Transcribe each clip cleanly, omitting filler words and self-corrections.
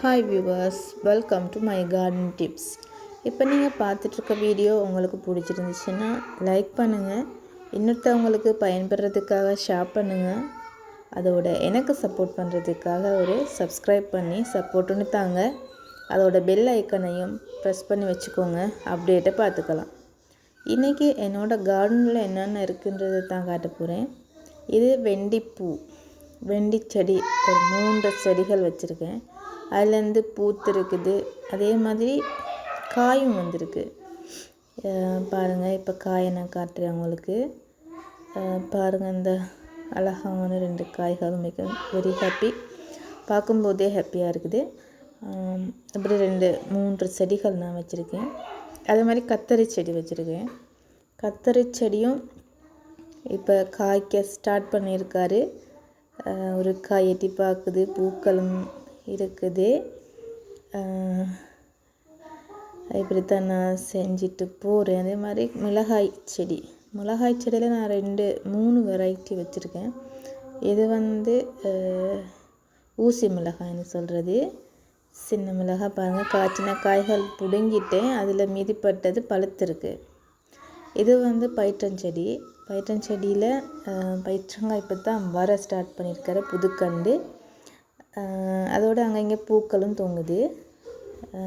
Hi viewers, welcome to my garden tips. இப்போ நீங்கள் பார்த்துட்ருக்க video உங்களுக்கு பிடிச்சிருந்துச்சுன்னா லைக் பண்ணுங்கள், இன்னொருத்தவங்களுக்கு பயன்படுறதுக்காக ஷேர் பண்ணுங்கள், அதோட எனக்கு சப்போர்ட் பண்ணுறதுக்காக ஒரு சப்ஸ்கிரைப் பண்ணி சப்போர்ட்டுன்னு தாங்க. அதோட பெல் ஐக்கனையும் ப்ரெஸ் பண்ணி வச்சுக்கோங்க, அப்டேட்டை பார்த்துக்கலாம். இன்றைக்கி என்னோடய கார்டனில் என்னென்ன இருக்குன்றதை தான் காட்ட போகிறேன். இது வெண்டிப்பூ, வெண்டி செடி ஒரு 3 செடிகள் வச்சுருக்கேன். அதுலேருந்து பூத்து இருக்குது, அதே மாதிரி காயும் வந்திருக்கு. பாருங்கள், இப்போ காயை நான் காட்டுறேன் உங்களுக்கு. பாருங்கள், இந்த அழகான 2 காய்களும் மிக வெரி ஹாப்பி, பார்க்கும்போதே ஹாப்பியாக இருக்குது. அப்படி 3 செடிகள் நான் வச்சுருக்கேன். அதே மாதிரி கத்தரி செடி வச்சுருக்கேன். கத்தரி செடியும் இப்போ காய்க்க ஸ்டார்ட் பண்ணியிருக்காரு. ஒரு காய் எட்டி பார்க்குது, பூக்களும் இருக்குது. இப்படித்தான் நான் செஞ்சுட்டு போகிறேன். அதே மாதிரி மிளகாய் செடியில் நான் 3 வெரைட்டி வச்சுருக்கேன். இது ஊசி மிளகாய்னு சொல்கிறது, சின்ன மிளகாய். பாருங்கள், காய்ச்சின காய்கள் பிடுங்கிட்டேன், அதில் மீதிப்பட்டது பழுத்திருக்கு. இது பயிற்றன் செடியில் பயிற்றங்காய் இப்போ தான் வர ஸ்டார்ட் பண்ணியிருக்காரு, புதுக்கண்டு. அதோடு அங்கங்கே பூக்களும் தொங்குது.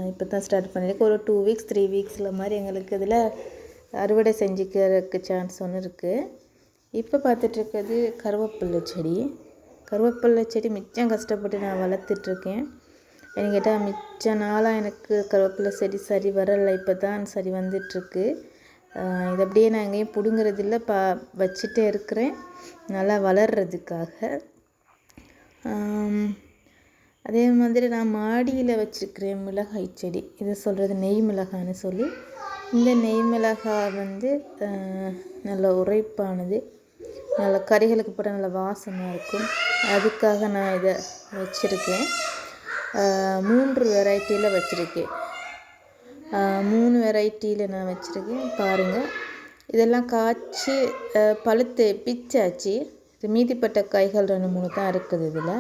இப்போ தான் ஸ்டார்ட் பண்ணியிருக்கு. ஒரு 2 வீக்ஸ் 3 வீக்ஸில் மாதிரி எங்களுக்கு இதில் அறுவடை செஞ்சுக்கிறதுக்கு சான்ஸ் ஒன்று இருக்குது. இப்போ பார்த்துட்ருக்கிறது கருவேப்பிலை செடி மிச்சம் கஷ்டப்பட்டு நான் வளர்த்துட்ருக்கேன். எனக்கு கேட்டால் மிச்ச நாளாக எனக்கு கருவேப்பிலை செடி சரி வரலை, இப்போ தான் சரி வந்துட்டுருக்கு. இது அப்படியே நான் எங்கேயும் பிடுங்கிறதில்ல, வச்சுட்டே இருக்கிறேன் நல்லா வளர்கிறதுக்காக. அதே மாதிரி நான் மாடியில் வச்சுருக்கிறேன் மிளகாய் செடி. இது சொல்கிறது நெய் மிளகாய்னு சொல்லி. இந்த நெய் மிளகாய் நல்ல உரைப்பானது, நல்ல கறிகளுக்கு போட்டால் நல்ல வாசமாக இருக்கும். அதுக்காக நான் இதை வச்சுருக்கேன். 3 வெரைட்டியில் வச்சுருக்கேன். 3 வெரைட்டியில் நான் வச்சுருக்கேன். பாருங்கள், இதெல்லாம் காய்ச்சி பழுத்து பிச்சாச்சு. இது மீதிப்பட்ட காய்கள் 2-3 தான் இருக்குது இதில்.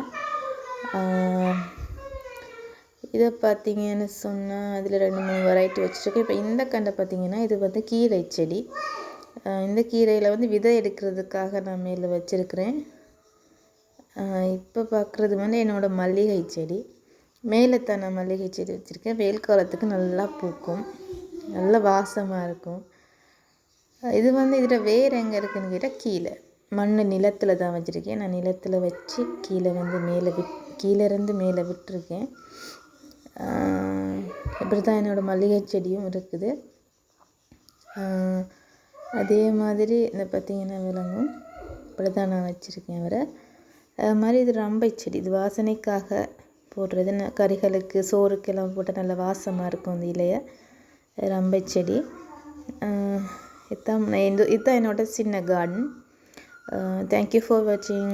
இதை பார்த்திங்கன்னு சொன்னால் அதில் 2-3 வெரைட்டி வச்சுருக்கேன். இப்போ இந்த கண்டை பார்த்திங்கன்னா இது கீரை செடி. இந்த கீரையில் விதை எடுக்கிறதுக்காக நான் மேலே வச்சுருக்கிறேன். இப்போ பார்க்குறது என்னோடய மல்லிகை செடி. மேலே தான் நான் மல்லிகை செடி வச்சுருக்கேன். வெயில் காலத்துக்கு நல்லா பூக்கும், நல்ல வாசமாக இருக்கும். இது இதில் வேறு எங்கே இருக்குதுன்னு கேட்டால் கீழே நிலத்தில் தான் வச்சுருக்கேன். நான் நிலத்தில் வச்சு கீழேருந்து மேலே விட்டுருக்கேன். இப்படி தான் என்னோடய மல்லிகை செடியும் இருக்குது. அதே மாதிரி இந்த பார்த்திங்கன்னா விலங்கும் இப்படி தான் நான் வச்சுருக்கேன். அது மாதிரி இது ரம்பை செடி. இது வாசனைக்காக போடுறது, கறிகளுக்கு சோறுக்கெல்லாம் போட்டால் நல்ல வாசமாக இருக்கும் அந்த இலையை. ரம்பை செடி. இதுதான் என்னோட சின்ன கார்டன். தேங்க்யூ ஃபார் வாட்சிங்.